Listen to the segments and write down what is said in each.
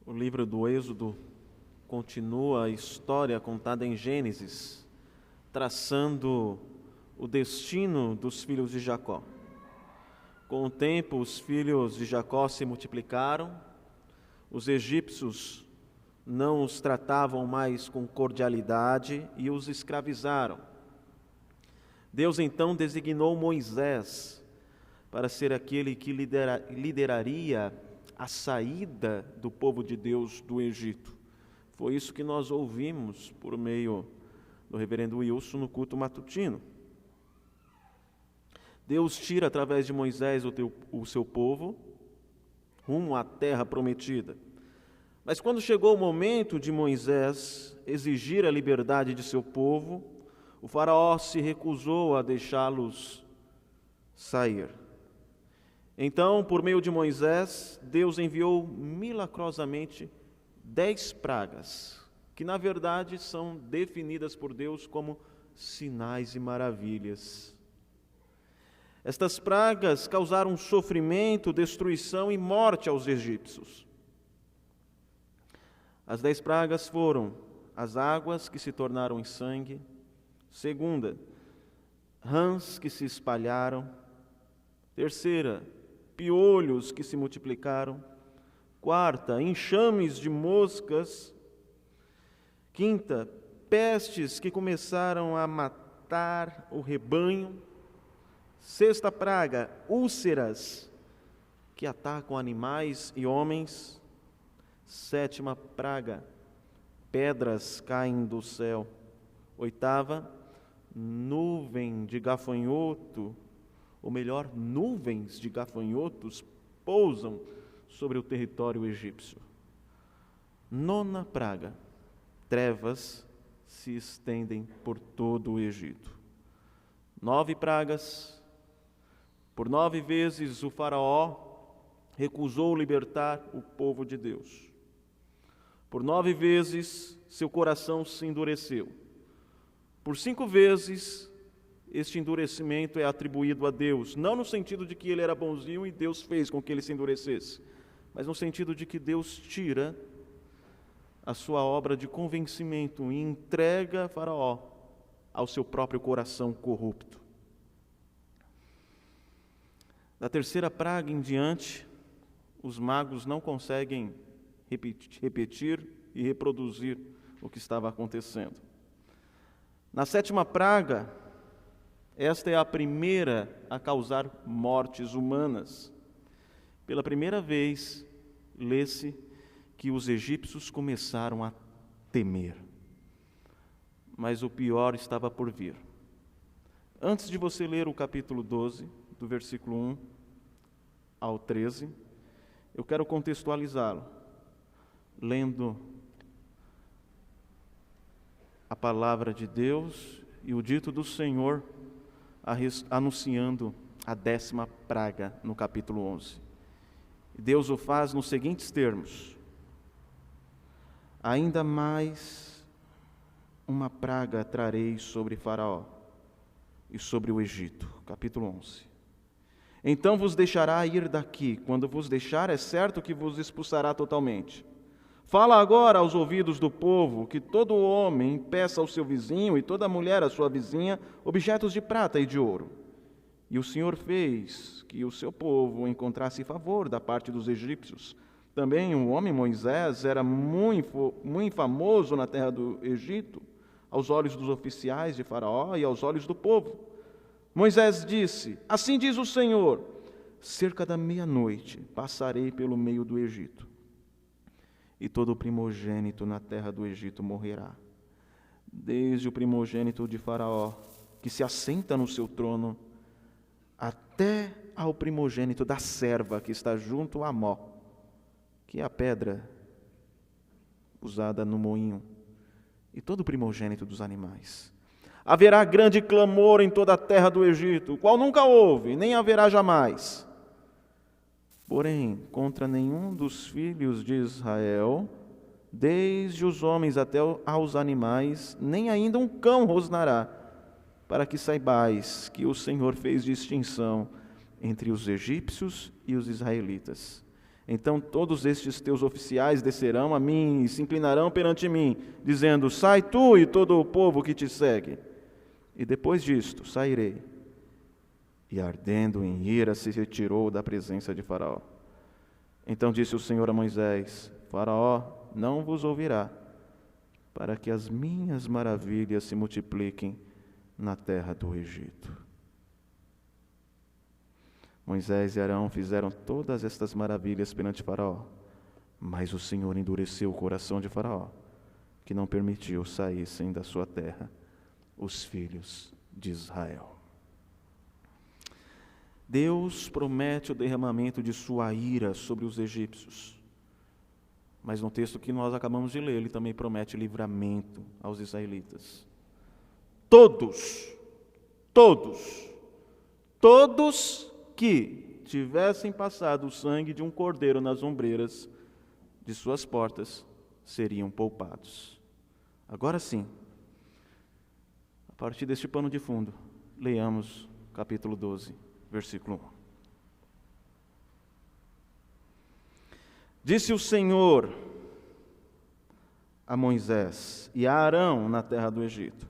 O livro do Êxodo continua a história contada em Gênesis, traçando o destino dos filhos de Jacó. Com o tempo, os filhos de Jacó se multiplicaram, os egípcios não os tratavam mais com cordialidade e os escravizaram. Deus então designou Moisés para ser aquele que lideraria a saída do povo de Deus do Egito. Foi isso que nós ouvimos por meio do reverendo Wilson no culto matutino. Deus tira através de Moisés o seu povo rumo à terra prometida. Mas quando chegou o momento de Moisés exigir a liberdade de seu povo, o faraó se recusou a deixá-los sair. Então, por meio de Moisés, Deus enviou milagrosamente 10 pragas, que na verdade são definidas por Deus como sinais e maravilhas. Estas pragas causaram sofrimento, destruição e morte aos egípcios. As 10 pragas foram as águas que se tornaram em sangue, segunda, rãs que se espalharam, terceira, piolhos que se multiplicaram, quarta, enxames de moscas, quinta, pestes que começaram a matar o rebanho, sexta praga, úlceras que atacam animais e homens, sétima praga, pedras caem do céu, oitava, nuvem de gafanhoto, ou melhor, nuvens de gafanhotos pousam sobre o território egípcio. Nona praga, trevas se estendem por todo o Egito. 9 pragas, por 9 vezes o faraó recusou libertar o povo de Deus. Por 9 vezes seu coração se endureceu. Por 5 vezes este endurecimento é atribuído a Deus, não no sentido de que ele era bonzinho e Deus fez com que ele se endurecesse, mas no sentido de que Deus tira a sua obra de convencimento e entrega Faraó ao seu próprio coração corrupto. Da terceira praga em diante, os magos não conseguem repetir e reproduzir o que estava acontecendo. Na sétima praga, esta é a primeira a causar mortes humanas. Pela primeira vez, lê-se que os egípcios começaram a temer. Mas o pior estava por vir. Antes de você ler o capítulo 12, do versículo 1 ao 13, eu quero contextualizá-lo, lendo a palavra de Deus e o dito do Senhor, anunciando a 10ª praga no capítulo 11. Deus o faz nos seguintes termos: ainda mais uma praga trarei sobre Faraó e sobre o Egito. Capítulo 11. Então vos deixará ir daqui. Quando vos deixar, é certo que vos expulsará totalmente. Fala agora aos ouvidos do povo que todo homem peça ao seu vizinho e toda mulher à sua vizinha objetos de prata e de ouro. E o Senhor fez que o seu povo encontrasse favor da parte dos egípcios. Também o homem Moisés era muito famoso na terra do Egito, aos olhos dos oficiais de Faraó e aos olhos do povo. Moisés disse: assim diz o Senhor, cerca da meia-noite passarei pelo meio do Egito, e todo primogênito na terra do Egito morrerá, desde o primogênito de Faraó, que se assenta no seu trono, até ao primogênito da serva que está junto a Mó, que é a pedra usada no moinho, e todo o primogênito dos animais. Haverá grande clamor em toda a terra do Egito, qual nunca houve, nem haverá jamais. Porém, contra nenhum dos filhos de Israel, desde os homens até aos animais, nem ainda um cão rosnará, para que saibais que o Senhor fez distinção entre os egípcios e os israelitas. Então todos estes teus oficiais descerão a mim e se inclinarão perante mim, dizendo: sai tu e todo o povo que te segue. E depois disto sairei. E ardendo em ira se retirou da presença de Faraó. Então disse o Senhor a Moisés: Faraó não vos ouvirá, para que as minhas maravilhas se multipliquem na terra do Egito. Moisés e Arão fizeram todas estas maravilhas perante Faraó, mas o Senhor endureceu o coração de Faraó, que não permitiu saíssem da sua terra os filhos de Israel. Deus promete o derramamento de sua ira sobre os egípcios, mas no texto que nós acabamos de ler, ele também promete livramento aos israelitas. Todos que tivessem passado o sangue de um cordeiro nas ombreiras de suas portas seriam poupados. Agora sim, a partir deste pano de fundo, leiamos capítulo 12, versículo 1. Disse o Senhor a Moisés e a Arão na terra do Egito: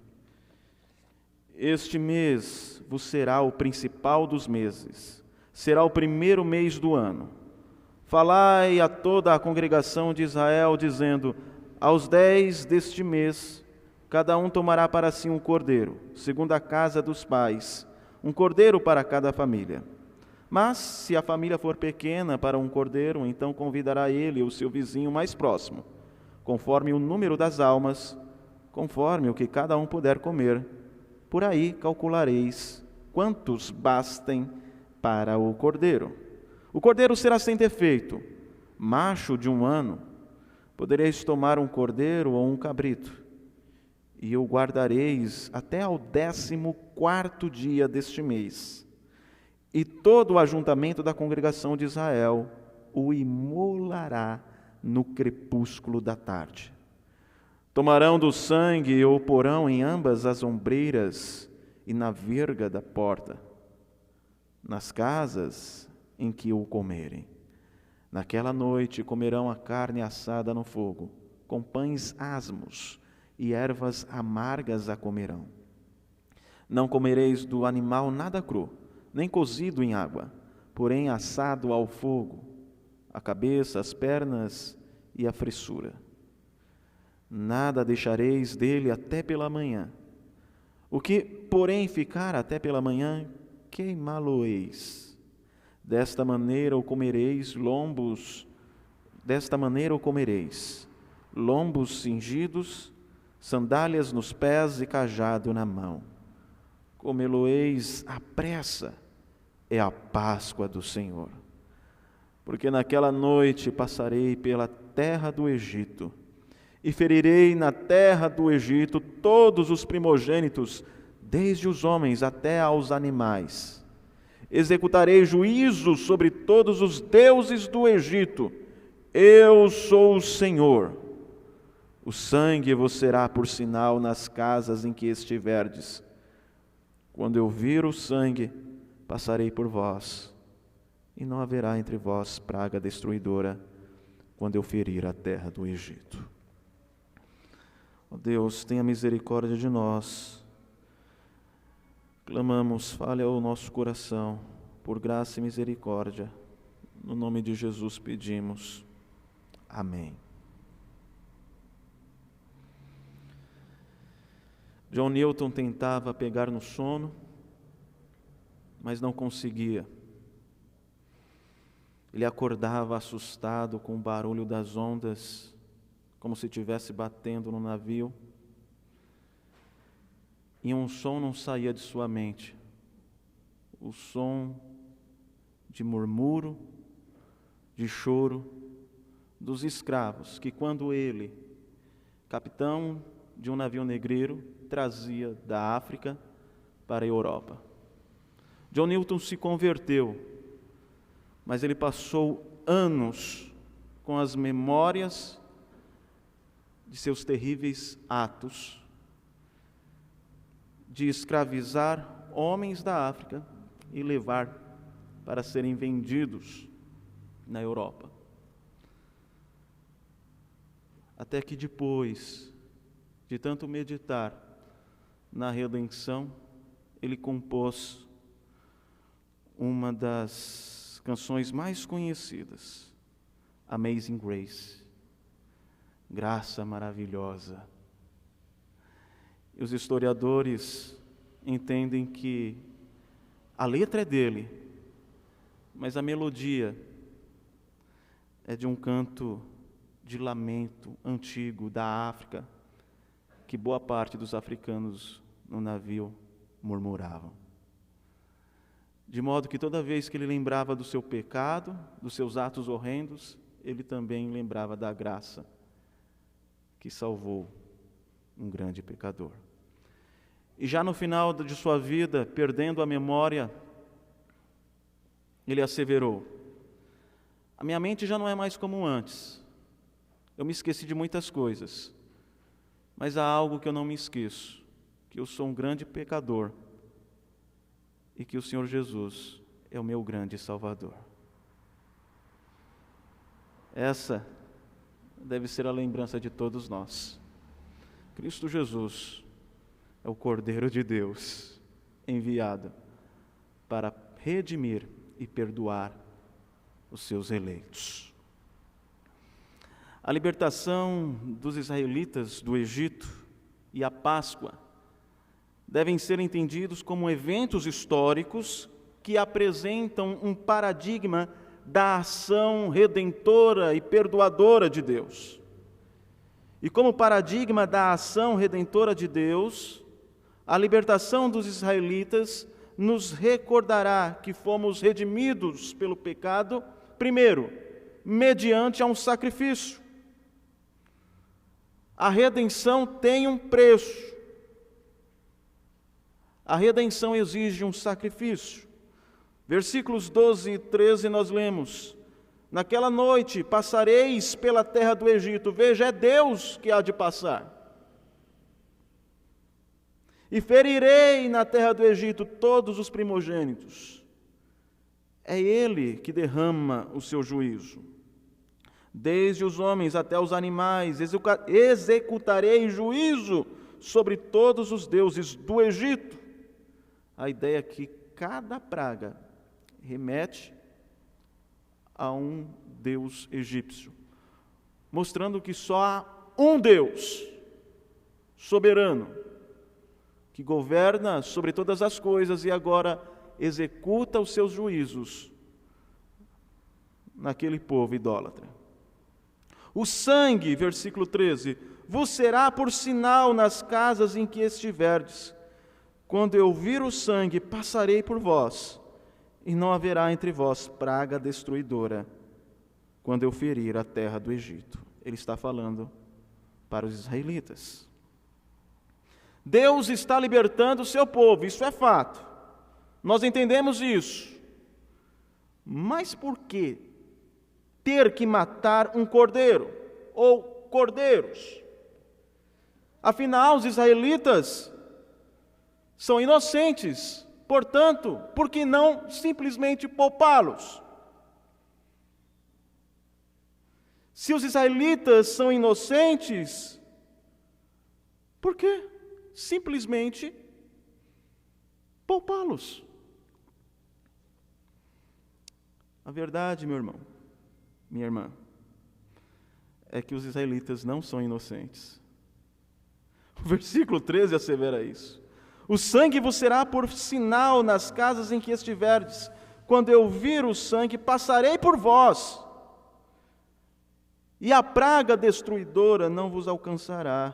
este mês vos será o principal dos meses, será o primeiro mês do ano. Falai a toda a congregação de Israel, dizendo: aos 10 deste mês, cada um tomará para si um cordeiro, segundo a casa dos pais, um cordeiro para cada família. Mas, se a família for pequena para um cordeiro, então convidará ele o seu vizinho mais próximo, conforme o número das almas, conforme o que cada um puder comer. Por aí calculareis quantos bastem para o cordeiro. O cordeiro será sem defeito, macho de 1 ano. Podereis tomar um cordeiro ou um cabrito, e o guardareis até ao 14º dia deste mês. E todo o ajuntamento da congregação de Israel o imolará no crepúsculo da tarde. Tomarão do sangue e o porão em ambas as ombreiras e na verga da porta, nas casas em que o comerem. Naquela noite comerão a carne assada no fogo, com pães asmos e ervas amargas a comerão. Não comereis do animal nada cru, nem cozido em água, porém assado ao fogo, a cabeça, as pernas e a fressura. Nada deixareis dele até pela manhã. O que, porém, ficar até pela manhã, queimá-lo-eis. Desta maneira o comereis, lombos cingidos, sandálias nos pés e cajado na mão. Comê-lo-eis à pressa, é a Páscoa do Senhor. Porque naquela noite passarei pela terra do Egito, e ferirei na terra do Egito todos os primogênitos, desde os homens até aos animais. Executarei juízo sobre todos os deuses do Egito. Eu sou o Senhor. O sangue vos será por sinal nas casas em que estiverdes. Quando eu vir o sangue, passarei por vós, e não haverá entre vós praga destruidora, quando eu ferir a terra do Egito. Ó Deus, tenha misericórdia de nós. Clamamos, fale ao nosso coração, por graça e misericórdia. No nome de Jesus pedimos. Amém. John Newton tentava pegar no sono, mas não conseguia. Ele acordava assustado com o barulho das ondas, como se estivesse batendo no navio, e um som não saía de sua mente, o som de murmúrio, de choro dos escravos, que quando ele, capitão de um navio negreiro, trazia da África para a Europa. John Newton se converteu, mas ele passou anos com as memórias de seus terríveis atos de escravizar homens da África e levar para serem vendidos na Europa. até que depois de tanto meditar na redenção, ele compôs uma das canções mais conhecidas, Amazing Grace, graça maravilhosa. E os historiadores entendem que a letra é dele, mas a melodia é de um canto de lamento antigo da África, que boa parte dos africanos no navio murmuravam. De modo que toda vez que ele lembrava do seu pecado, dos seus atos horrendos, ele também lembrava da graça que salvou um grande pecador. E já no final de sua vida, perdendo a memória, ele asseverou: a minha mente já não é mais como antes. Eu me esqueci de muitas coisas, mas há algo que eu não me esqueço, que eu sou um grande pecador e que o Senhor Jesus é o meu grande Salvador. Essa deve ser a lembrança de todos nós. Cristo Jesus é o Cordeiro de Deus, enviado para redimir e perdoar os seus eleitos. A libertação dos israelitas do Egito e a Páscoa devem ser entendidos como eventos históricos que apresentam um paradigma da ação redentora e perdoadora de Deus. E como paradigma da ação redentora de Deus, a libertação dos israelitas nos recordará que fomos redimidos pelo pecado, primeiro, mediante a um sacrifício. A redenção tem um preço. A redenção exige um sacrifício. Versículos 12 e 13 nós lemos: naquela noite passareis pela terra do Egito, veja, é Deus que há de passar. E ferirei na terra do Egito todos os primogênitos. É Ele que derrama o seu juízo. Desde os homens até os animais, executarei juízo sobre todos os deuses do Egito. A ideia é que cada praga remete a um deus egípcio, mostrando que só há um Deus soberano, que governa sobre todas as coisas e agora executa os seus juízos naquele povo idólatra. O sangue, versículo 13, vos será por sinal nas casas em que estiverdes. Quando eu vir o sangue, passarei por vós, e não haverá entre vós praga destruidora, quando eu ferir a terra do Egito. Ele está falando para os israelitas. Deus está libertando o seu povo, isso é fato. Nós entendemos isso. Mas por que ter que matar um cordeiro ou cordeiros? Afinal, os israelitas são inocentes, portanto, por que não simplesmente poupá-los? Se os israelitas são inocentes, por que simplesmente poupá-los? A verdade, meu irmão, minha irmã, é que os israelitas não são inocentes. O versículo 13 assevera isso. O sangue vos será por sinal nas casas em que estiverdes. Quando eu vir o sangue, passarei por vós, e a praga destruidora não vos alcançará.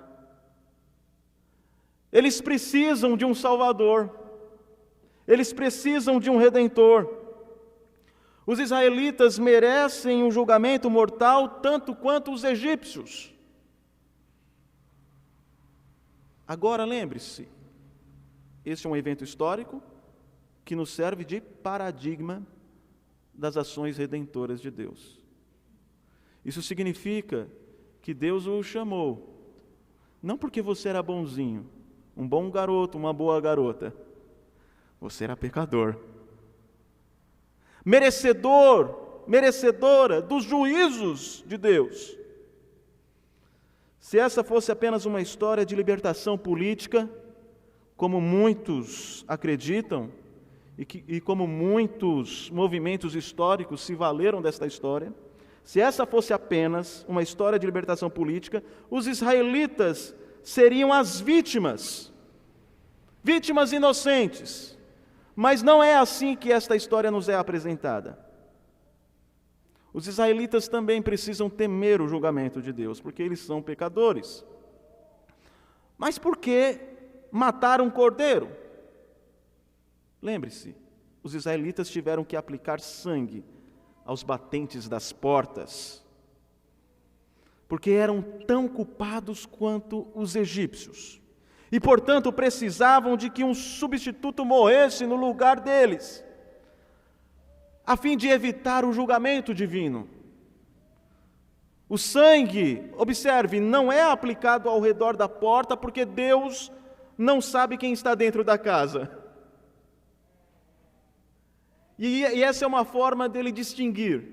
Eles precisam de um Salvador. Eles precisam de um Redentor. Os israelitas merecem um julgamento mortal tanto quanto os egípcios. Agora lembre-se, este é um evento histórico que nos serve de paradigma das ações redentoras de Deus. Isso significa que Deus o chamou, não porque você era bonzinho, um bom garoto, uma boa garota. Você era pecador. Merecedora dos juízos de Deus. Se essa fosse apenas uma história de libertação política, como muitos acreditam, e como muitos movimentos históricos se valeram desta história, se essa fosse apenas uma história de libertação política, os israelitas seriam as vítimas inocentes. Mas não é assim que esta história nos é apresentada. Os israelitas também precisam temer o julgamento de Deus, porque eles são pecadores. Mas por que matar um cordeiro? Lembre-se, os israelitas tiveram que aplicar sangue aos batentes das portas, porque eram tão culpados quanto os egípcios, e portanto precisavam de que um substituto morresse no lugar deles, a fim de evitar o julgamento divino. O sangue, observe, não é aplicado ao redor da porta, porque Deus não sabe quem está dentro da casa. E essa é uma forma dele distinguir.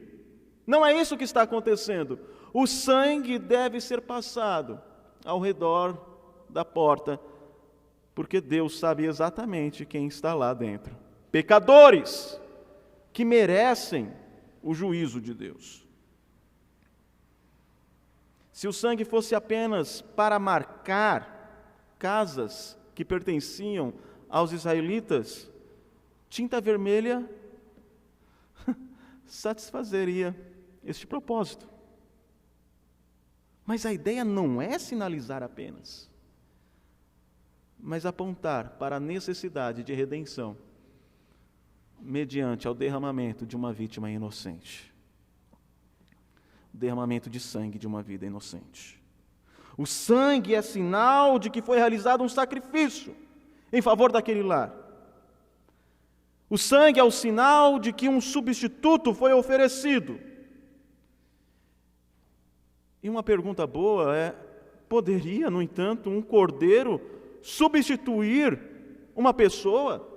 Não é isso que está acontecendo. O sangue deve ser passado ao redor da porta, porque Deus sabe exatamente quem está lá dentro. Pecadores que merecem o juízo de Deus. Se o sangue fosse apenas para marcar casas que pertenciam aos israelitas, tinta vermelha satisfazeria este propósito. Mas a ideia não é sinalizar apenas, mas apontar para a necessidade de redenção mediante ao derramamento de uma vítima inocente. O derramamento de sangue de uma vida inocente. O sangue é sinal de que foi realizado um sacrifício em favor daquele lar. O sangue é o sinal de que um substituto foi oferecido. E uma pergunta boa é: poderia, no entanto, um cordeiro substituir uma pessoa?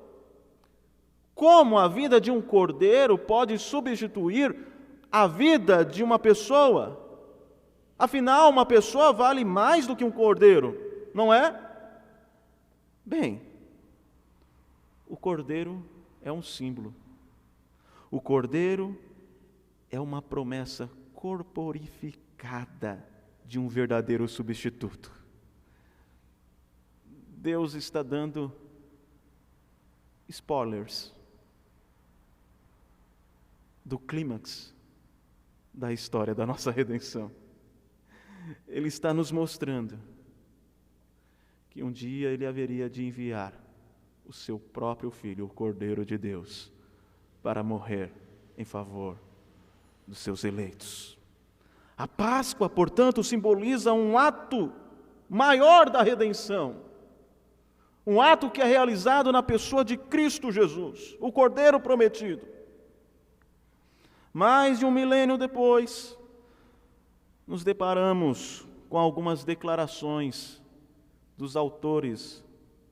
Como a vida de um cordeiro pode substituir a vida de uma pessoa? Afinal, uma pessoa vale mais do que um cordeiro, não é? Bem, o cordeiro é um símbolo. O cordeiro é uma promessa corporificada de um verdadeiro substituto. Deus está dando spoilers do clímax da história da nossa redenção. Ele está nos mostrando que um dia Ele haveria de enviar o seu próprio Filho, o Cordeiro de Deus, para morrer em favor dos seus eleitos. A Páscoa, portanto, simboliza um ato maior da redenção, um ato que é realizado na pessoa de Cristo Jesus, o Cordeiro prometido. Mais de um milênio depois, nos deparamos com algumas declarações dos autores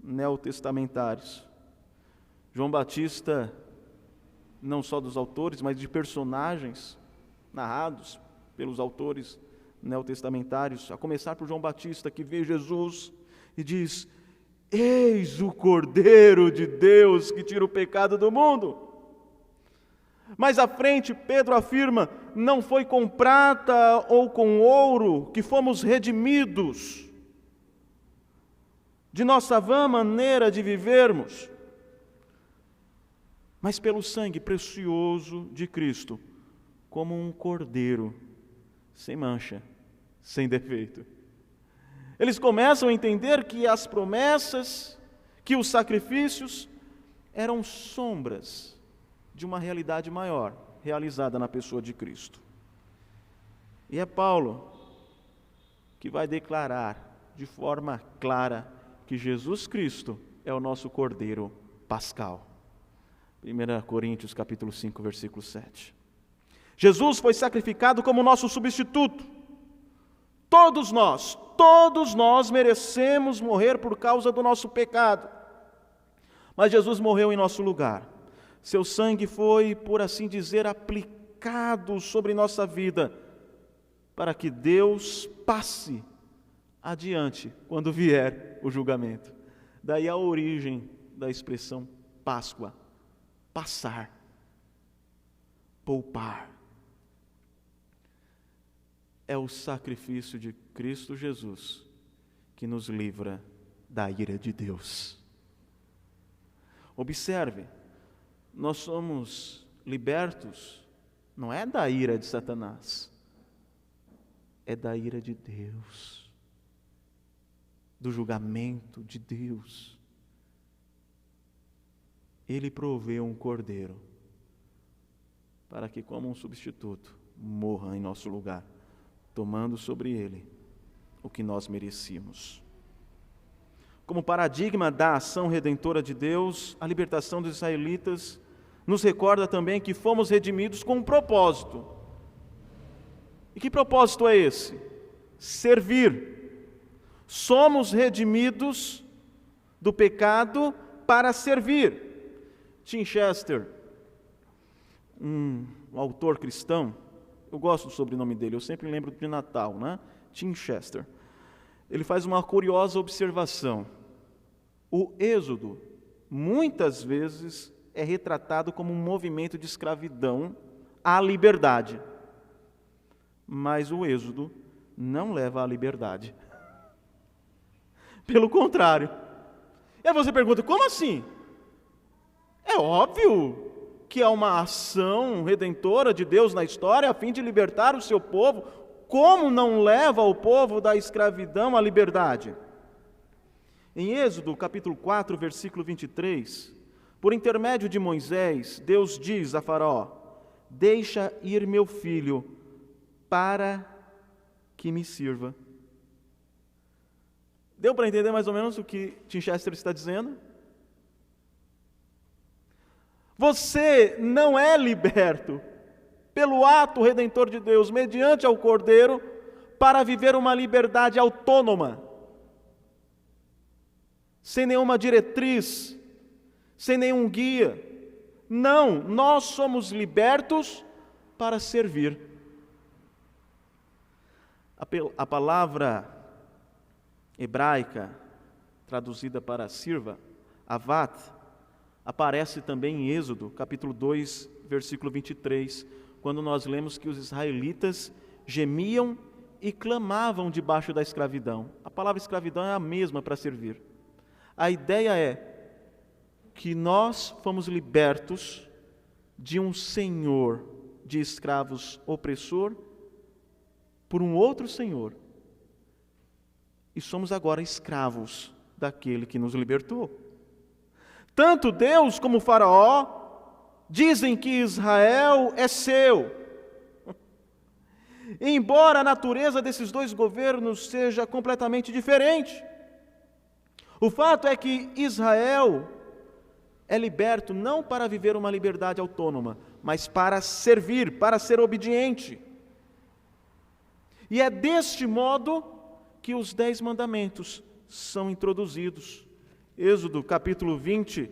neotestamentários. João Batista, não só dos autores, mas de personagens narrados pelos autores neotestamentários, a começar por João Batista, que vê Jesus e diz: eis o Cordeiro de Deus que tira o pecado do mundo. Mais à frente, Pedro afirma: não foi com prata ou com ouro que fomos redimidos de nossa vã maneira de vivermos, mas pelo sangue precioso de Cristo, como um cordeiro, sem mancha, sem defeito. Eles começam a entender que as promessas, que os sacrifícios eram sombras de uma realidade maior, realizada na pessoa de Cristo. E é Paulo que vai declarar de forma clara que Jesus Cristo é o nosso Cordeiro Pascal. 1 Coríntios capítulo 5, versículo 7. Jesus foi sacrificado como nosso substituto. Todos nós merecemos morrer por causa do nosso pecado. Mas Jesus morreu em nosso lugar. Seu sangue foi, por assim dizer, aplicado sobre nossa vida, para que Deus passe adiante, quando vier o julgamento. Daí a origem da expressão Páscoa, passar, poupar. É o sacrifício de Cristo Jesus que nos livra da ira de Deus. Observe, nós somos libertos, não é da ira de Satanás, é da ira de Deus, do julgamento de Deus. Ele proveu um cordeiro para que, como um substituto, morra em nosso lugar, tomando sobre ele o que nós merecíamos. Como paradigma da ação redentora de Deus, a libertação dos israelitas nos recorda também que fomos redimidos com um propósito. E que propósito é esse? Servir. Somos redimidos do pecado para servir. Tim Chester, um autor cristão, eu gosto do sobrenome dele, eu sempre lembro de Natal, né? Tim Chester. Ele faz uma curiosa observação. O Êxodo, muitas vezes, é retratado como um movimento de escravidão à liberdade. Mas o Êxodo não leva à liberdade. Pelo contrário. E aí você pergunta, como assim? É óbvio que é uma ação redentora de Deus na história a fim de libertar o seu povo. Como não leva o povo da escravidão à liberdade? Em Êxodo, capítulo 4, versículo 23, por intermédio de Moisés, Deus diz a Faraó: deixa ir meu filho para que me sirva. Deu para entender mais ou menos o que Tim Chester está dizendo? Você não é liberto pelo ato redentor de Deus, mediante ao Cordeiro, para viver uma liberdade autônoma, sem nenhuma diretriz, sem nenhum guia. Não, nós somos libertos para servir. A palavra hebraica, traduzida para sirva, avat, aparece também em Êxodo, capítulo 2, versículo 23, quando nós lemos que os israelitas gemiam e clamavam debaixo da escravidão. A palavra escravidão é a mesma para servir. A ideia é que nós fomos libertos de um senhor de escravos opressor por um outro senhor. E somos agora escravos daquele que nos libertou. Tanto Deus como o Faraó dizem que Israel é seu. Embora a natureza desses dois governos seja completamente diferente, o fato é que Israel é liberto não para viver uma liberdade autônoma, mas para servir, para ser obediente. E é deste modo que os 10 mandamentos são introduzidos. Êxodo capítulo 20,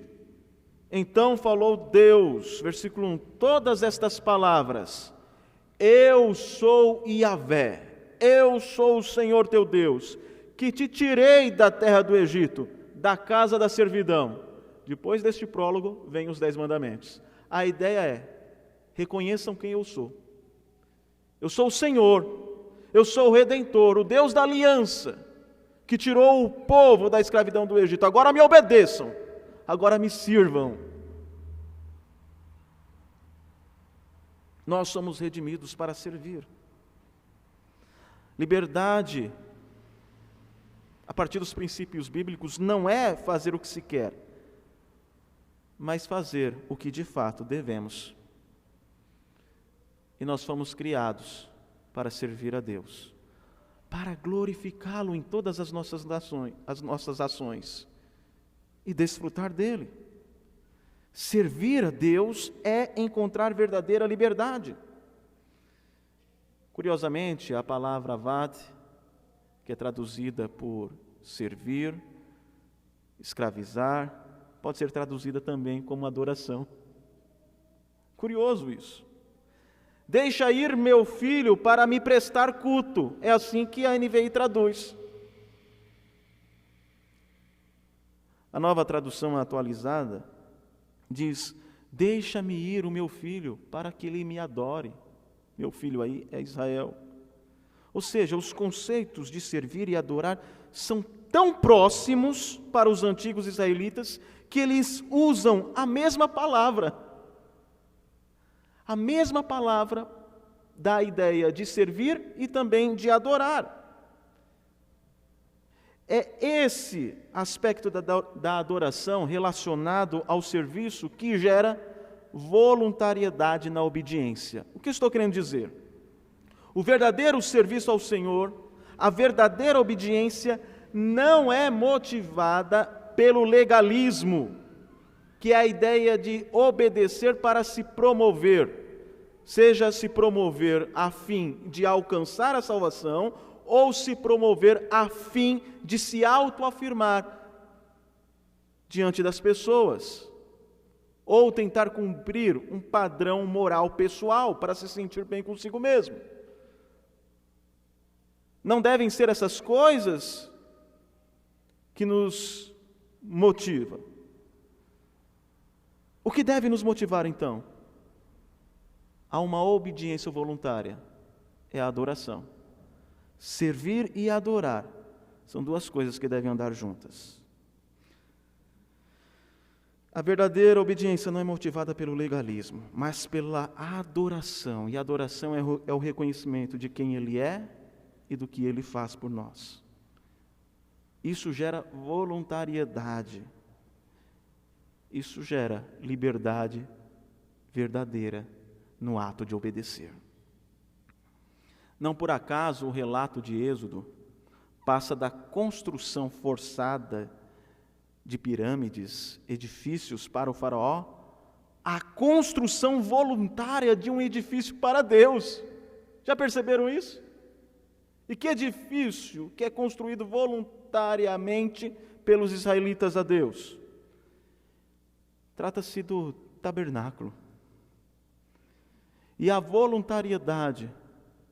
então falou Deus, versículo 1, todas estas palavras: eu sou Yahvé, eu sou o Senhor teu Deus, que te tirei da terra do Egito, da casa da servidão. Depois deste prólogo, vem os 10 mandamentos. A ideia é: reconheçam quem eu sou. Eu sou o Senhor, eu sou o Redentor, o Deus da aliança, que tirou o povo da escravidão do Egito. Agora me obedeçam, agora me sirvam. Nós somos redimidos para servir. Liberdade, a partir dos princípios bíblicos, não é fazer o que se quer, mas fazer o que de fato devemos. E nós fomos criados para servir a Deus, para glorificá-lo em todas as nossas ações e desfrutar dele. Servir a Deus é encontrar verdadeira liberdade. Curiosamente, a palavra avad, que é traduzida por servir, escravizar, pode ser traduzida também como adoração. Curioso isso. Deixa ir meu filho para me prestar culto. É assim que a NVI traduz. A Nova Tradução Atualizada diz: deixa-me ir o meu filho, para que ele me adore. Meu filho aí é Israel. Ou seja, os conceitos de servir e adorar são tão próximos para os antigos israelitas que eles usam a mesma palavra. A mesma palavra dá a ideia de servir e também de adorar. É esse aspecto da adoração relacionado ao serviço que gera voluntariedade na obediência. O que estou querendo dizer? O verdadeiro serviço ao Senhor, a verdadeira obediência, não é motivada pelo legalismo, que é a ideia de obedecer para se promover, seja se promover a fim de alcançar a salvação, ou se promover a fim de se autoafirmar diante das pessoas, ou tentar cumprir um padrão moral pessoal para se sentir bem consigo mesmo. Não devem ser essas coisas que nos motivam. O que deve nos motivar então? A uma obediência voluntária, é a adoração. Servir e adorar são duas coisas que devem andar juntas. A verdadeira obediência não é motivada pelo legalismo, mas pela adoração. E a adoração é o reconhecimento de quem Ele é e do que Ele faz por nós. Isso gera voluntariedade. Isso gera liberdade verdadeira no ato de obedecer. Não por acaso o relato de Êxodo passa da construção forçada de pirâmides, edifícios para o faraó, à construção voluntária de um edifício para Deus. Já perceberam isso? E que edifício que é construído voluntariamente pelos israelitas a Deus? Trata-se do tabernáculo. E a voluntariedade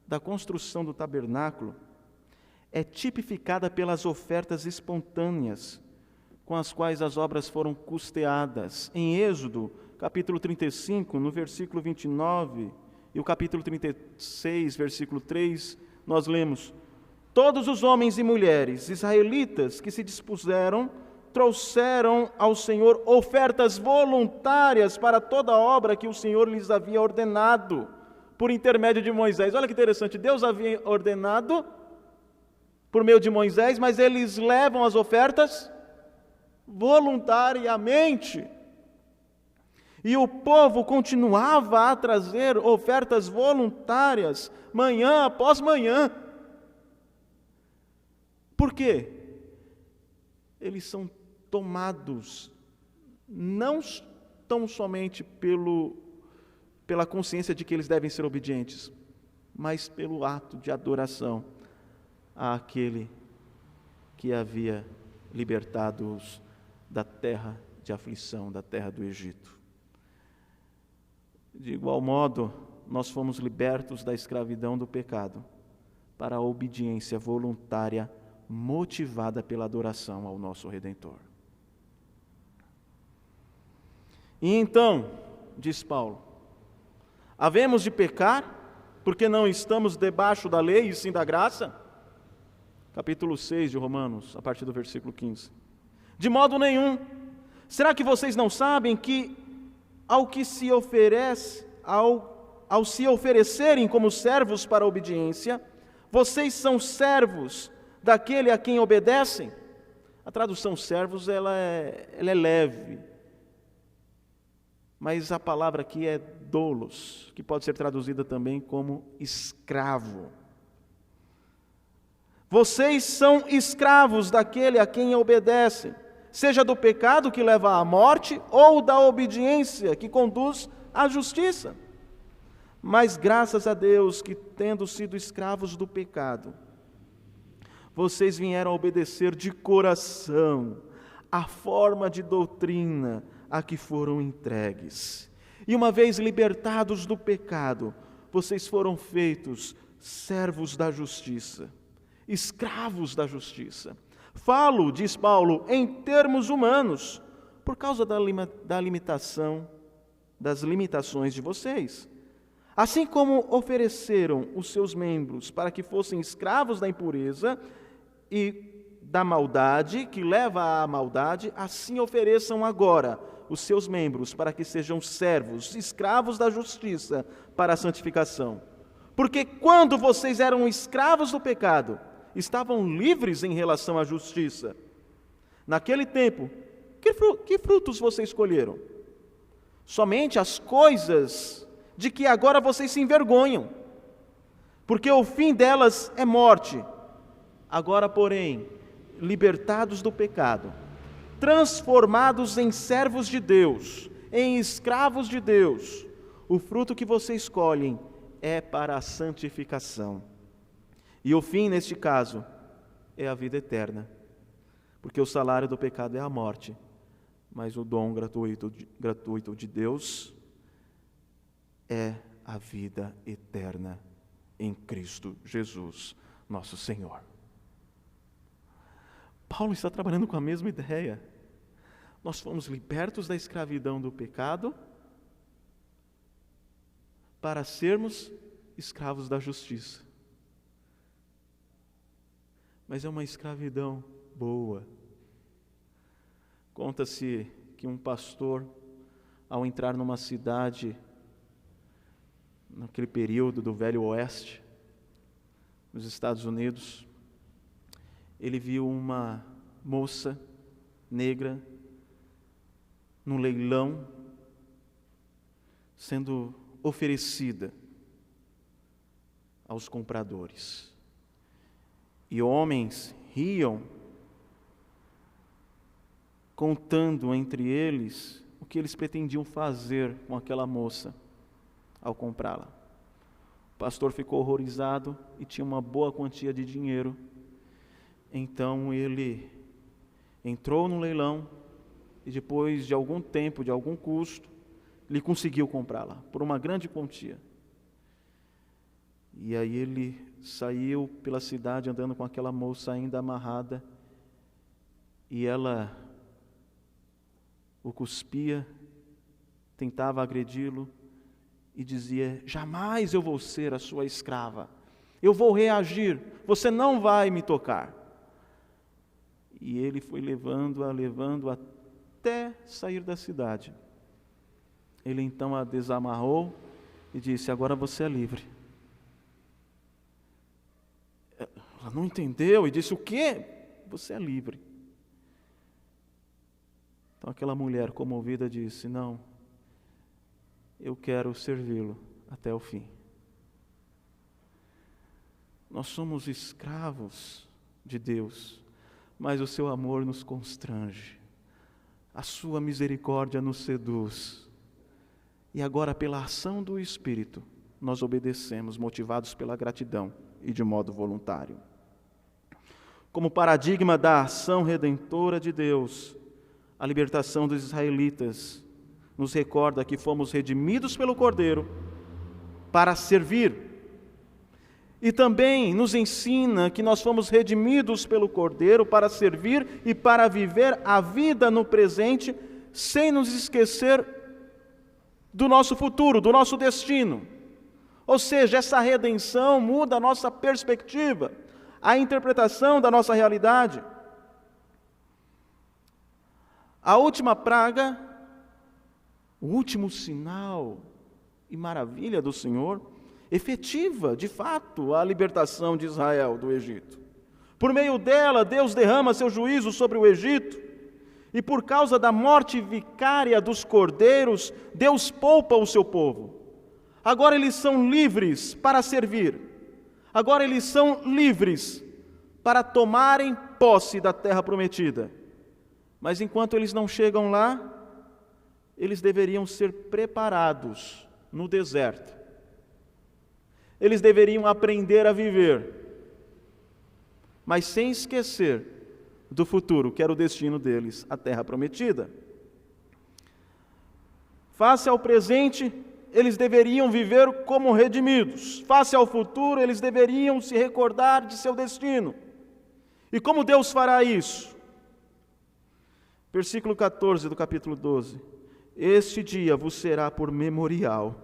da construção do tabernáculo é tipificada pelas ofertas espontâneas com as quais as obras foram custeadas. Em Êxodo, capítulo 35, no versículo 29, e o capítulo 36, versículo 3, nós lemos: todos os homens e mulheres israelitas que se dispuseram trouxeram ao Senhor ofertas voluntárias para toda a obra que o Senhor lhes havia ordenado por intermédio de Moisés. Olha que interessante, Deus havia ordenado por meio de Moisés, mas eles levam as ofertas voluntariamente. E o povo continuava a trazer ofertas voluntárias, manhã após manhã. Por quê? Eles são tomados não tão somente pela consciência de que eles devem ser obedientes, mas pelo ato de adoração àquele que havia libertado-os da terra de aflição, da terra do Egito. De igual modo, nós fomos libertos da escravidão do pecado para a obediência voluntária motivada pela adoração ao nosso Redentor. E então, diz Paulo, havemos de pecar porque não estamos debaixo da lei e sim da graça? Capítulo 6 de Romanos, a partir do versículo 15. De modo nenhum. Será que vocês não sabem que ao se oferecerem como servos para a obediência, vocês são servos daquele a quem obedecem? A tradução servos ela é leve, mas a palavra aqui é doulos, que pode ser traduzida também como escravo. Vocês são escravos daquele a quem obedecem, seja do pecado que leva à morte ou da obediência que conduz à justiça. Mas graças a Deus que, tendo sido escravos do pecado, vocês vieram a obedecer de coração a forma de doutrina a que foram entregues. E uma vez libertados do pecado, vocês foram feitos servos da justiça, escravos da justiça. Falo, diz Paulo, em termos humanos, por causa das limitações de vocês. Assim como ofereceram os seus membros para que fossem escravos da impureza e da maldade, que leva à maldade, assim ofereçam agora os seus membros para que sejam servos, escravos da justiça, para a santificação. Porque quando vocês eram escravos do pecado, estavam livres em relação à justiça. Naquele tempo, que frutos vocês escolheram? Somente as coisas de que agora vocês se envergonham, porque o fim delas é morte. Agora, porém, libertados do pecado, transformados em servos de Deus, em escravos de Deus, o fruto que vocês escolhem é para a santificação. E o fim, neste caso, é a vida eterna, porque o salário do pecado é a morte, mas o dom gratuito de Deus é a vida eterna em Cristo Jesus, nosso Senhor. Paulo está trabalhando com a mesma ideia. Nós fomos libertos da escravidão do pecado para sermos escravos da justiça. Mas é uma escravidão boa. Conta-se que um pastor, ao entrar numa cidade, naquele período do Velho Oeste, nos Estados Unidos, ele viu uma moça negra num leilão sendo oferecida aos compradores. E homens riam, contando entre eles o que eles pretendiam fazer com aquela moça ao comprá-la. O pastor ficou horrorizado e tinha uma boa quantia de dinheiro. Então ele entrou no leilão e depois de algum tempo, de algum custo, ele conseguiu comprá-la por uma grande quantia. E aí ele saiu pela cidade andando com aquela moça ainda amarrada e ela o cuspia, tentava agredi-lo e dizia: jamais eu vou ser a sua escrava, eu vou reagir, você não vai me tocar. E ele foi levando-a até sair da cidade. Ele então a desamarrou e disse: agora você é livre. Ela não entendeu e disse: o quê? Você é livre. Então aquela mulher comovida disse: não, eu quero servi-lo até o fim. Nós somos escravos de Deus, mas o seu amor nos constrange, a sua misericórdia nos seduz. E agora, pela ação do Espírito, nós obedecemos, motivados pela gratidão e de modo voluntário. Como paradigma da ação redentora de Deus, a libertação dos israelitas nos recorda que fomos redimidos pelo Cordeiro para servir. E também nos ensina que nós fomos redimidos pelo Cordeiro para servir e para viver a vida no presente, sem nos esquecer do nosso futuro, do nosso destino. Ou seja, essa redenção muda a nossa perspectiva, a interpretação da nossa realidade. A última praga, o último sinal e maravilha do Senhor, efetiva, de fato, a libertação de Israel do Egito. Por meio dela, Deus derrama seu juízo sobre o Egito, e por causa da morte vicária dos cordeiros, Deus poupa o seu povo. Agora eles são livres para servir. Agora eles são livres para tomarem posse da terra prometida. Mas enquanto eles não chegam lá, eles deveriam ser preparados no deserto. Eles deveriam aprender a viver, mas sem esquecer do futuro, que era o destino deles, a terra prometida. Face ao presente, eles deveriam viver como redimidos. Face ao futuro, eles deveriam se recordar de seu destino. E como Deus fará isso? Versículo 14 do capítulo 12. Este dia vos será por memorial,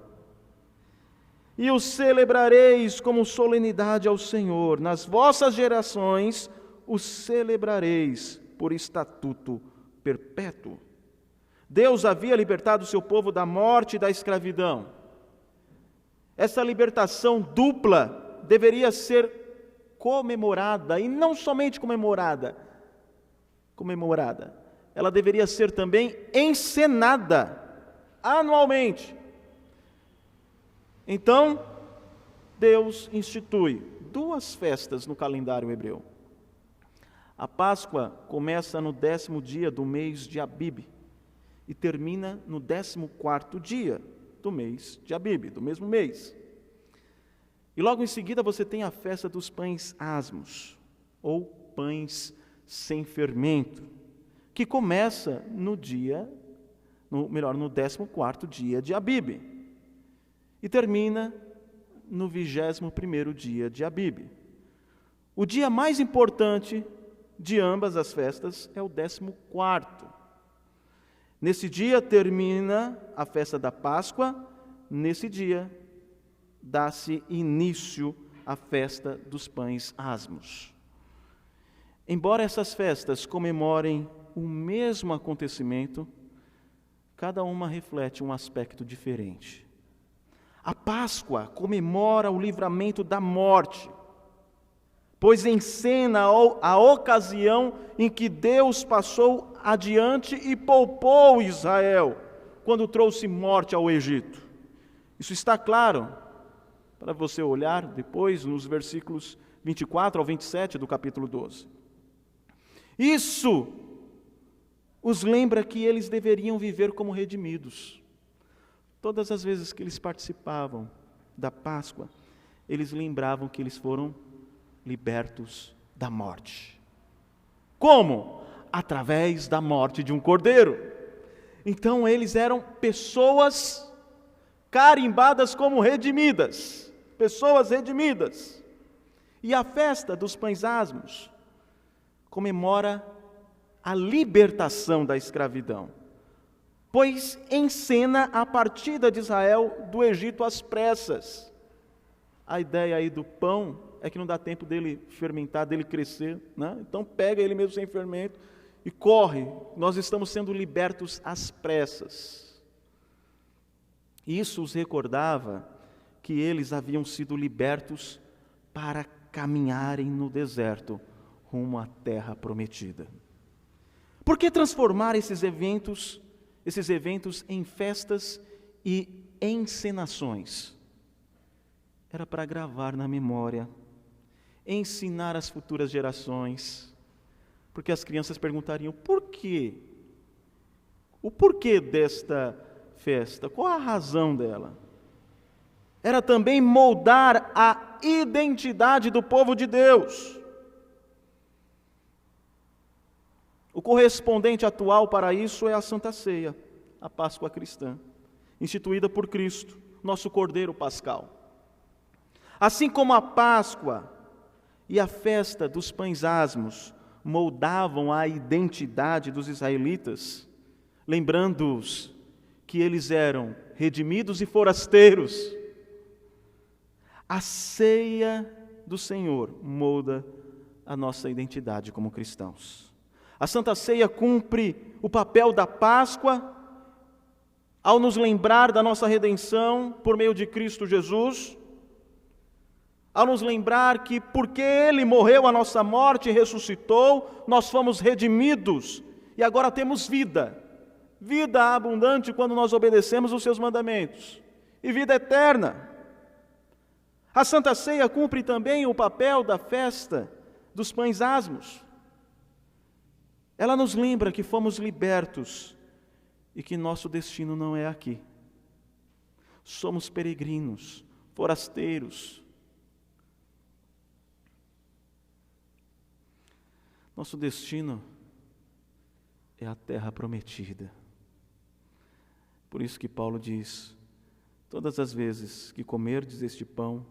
e o celebrareis como solenidade ao Senhor. Nas vossas gerações o celebrareis por estatuto perpétuo. Deus havia libertado o seu povo da morte e da escravidão. Essa libertação dupla deveria ser comemorada, e não somente comemorada, ela deveria ser também encenada anualmente. Então, Deus institui 2 festas no calendário hebreu. A Páscoa começa no 10º dia do mês de Abib e termina no 14º dia do mês de Abib, do mesmo mês. E logo em seguida você tem a festa dos pães asmos, ou pães sem fermento, que começa no 14º dia de Abib e termina no 21º dia de Abib. O dia mais importante de ambas as festas é o 14º. Nesse dia termina a festa da Páscoa, nesse dia dá-se início à festa dos pães asmos. Embora essas festas comemorem o mesmo acontecimento, cada uma reflete um aspecto diferente. A Páscoa comemora o livramento da morte, pois encena a ocasião em que Deus passou adiante e poupou Israel, quando trouxe morte ao Egito. Isso está claro para você olhar depois nos versículos 24 ao 27 do capítulo 12. Isso os lembra que eles deveriam viver como redimidos. Todas as vezes que eles participavam da Páscoa, eles lembravam que eles foram libertos da morte. Como? Através da morte de um cordeiro. Então eles eram pessoas carimbadas como redimidas, pessoas redimidas. E a festa dos pães asmos comemora a libertação da escravidão, pois encena a partida de Israel do Egito às pressas. A ideia aí do pão é que não dá tempo dele fermentar, dele crescer, né? Então pega ele mesmo sem fermento e corre. Nós estamos sendo libertos às pressas. Isso os recordava que eles haviam sido libertos para caminharem no deserto rumo à terra prometida. Por que transformar esses eventos em festas e encenações? Era para gravar na memória, ensinar às futuras gerações, porque as crianças perguntariam: por quê? O porquê desta festa? Qual a razão dela? Era também moldar a identidade do povo de Deus. O correspondente atual para isso é a Santa Ceia, a Páscoa cristã, instituída por Cristo, nosso Cordeiro Pascal. Assim como a Páscoa e a festa dos pães asmos moldavam a identidade dos israelitas, lembrando-os que eles eram redimidos e forasteiros, a ceia do Senhor molda a nossa identidade como cristãos. A Santa Ceia cumpre o papel da Páscoa ao nos lembrar da nossa redenção por meio de Cristo Jesus, ao nos lembrar que porque Ele morreu a nossa morte e ressuscitou, nós fomos redimidos e agora temos vida abundante quando nós obedecemos os seus mandamentos, e vida eterna. A Santa Ceia cumpre também o papel da festa dos pães asmos. Ela nos lembra que fomos libertos e que nosso destino não é aqui. Somos peregrinos, forasteiros. Nosso destino é a terra prometida. Por isso que Paulo diz: todas as vezes que comerdes este pão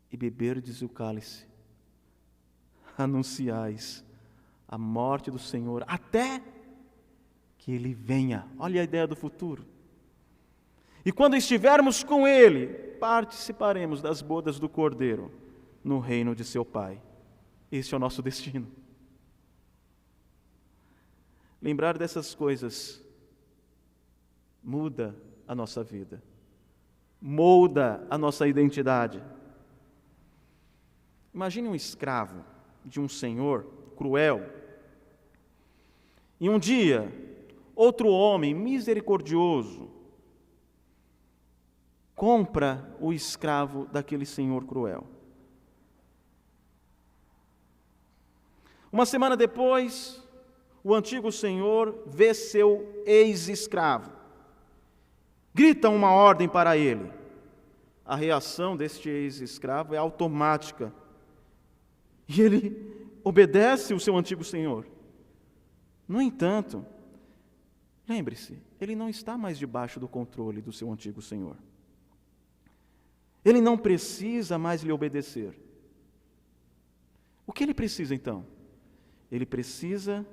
e beberdes o cálice, anunciais a morte do Senhor até que Ele venha. Olha a ideia do futuro. E quando estivermos com Ele, participaremos das bodas do Cordeiro no reino de seu Pai. Esse é o nosso destino. Lembrar dessas coisas muda a nossa vida, molda a nossa identidade. Imagine um escravo de um senhor cruel. E um dia, outro homem misericordioso compra o escravo daquele senhor cruel. Uma semana depois, o antigo senhor vê seu ex-escravo. Grita uma ordem para ele. A reação deste ex-escravo é automática. E ele obedece o seu antigo senhor. No entanto, lembre-se, ele não está mais debaixo do controle do seu antigo senhor. Ele não precisa mais lhe obedecer. O que ele precisa então? Ele precisa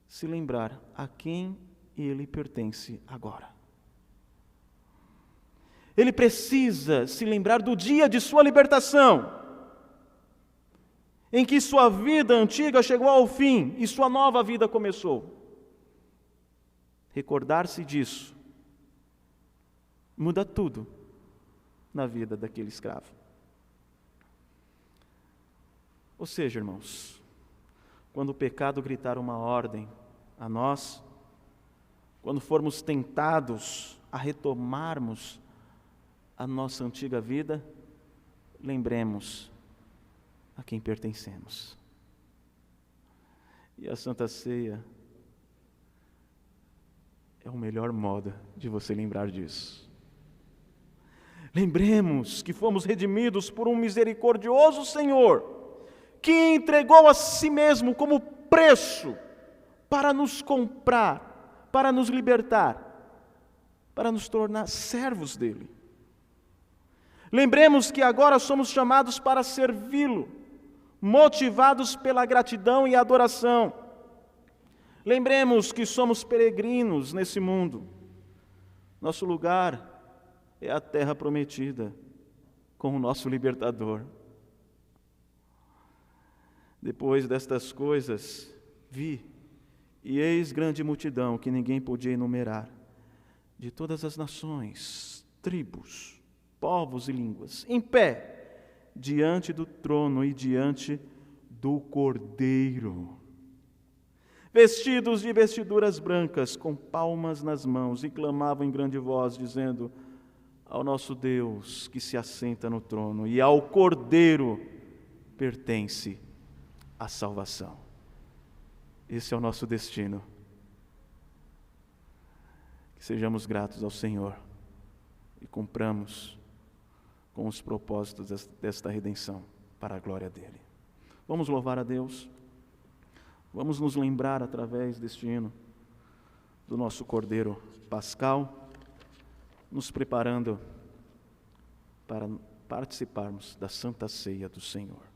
se lembrar a quem ele pertence agora. Ele precisa se lembrar do dia de sua libertação, em que sua vida antiga chegou ao fim e sua nova vida começou. Recordar-se disso muda tudo na vida daquele escravo. Ou seja, irmãos, quando o pecado gritar uma ordem a nós, quando formos tentados a retomarmos a nossa antiga vida, lembremos a quem pertencemos. E a Santa Ceia é o melhor modo de você lembrar disso. Lembremos que fomos redimidos por um misericordioso Senhor, que entregou a si mesmo como preço para nos comprar, para nos libertar, para nos tornar servos dele. Lembremos que agora somos chamados para servi-lo, motivados pela gratidão e adoração. Lembremos que somos peregrinos nesse mundo. Nosso lugar é a terra prometida, com o nosso libertador. Depois destas coisas, vi, e eis grande multidão que ninguém podia enumerar, de todas as nações, tribos, povos e línguas, em pé, diante do trono e diante do Cordeiro, vestidos de vestiduras brancas, com palmas nas mãos, e clamavam em grande voz, dizendo: ao nosso Deus que se assenta no trono e ao Cordeiro pertence a salvação. Esse é o nosso destino. Que sejamos gratos ao Senhor e cumpramos com os propósitos desta redenção para a glória dele. Vamos louvar a Deus. Vamos nos lembrar através deste hino do nosso Cordeiro Pascal, nos preparando para participarmos da Santa Ceia do Senhor.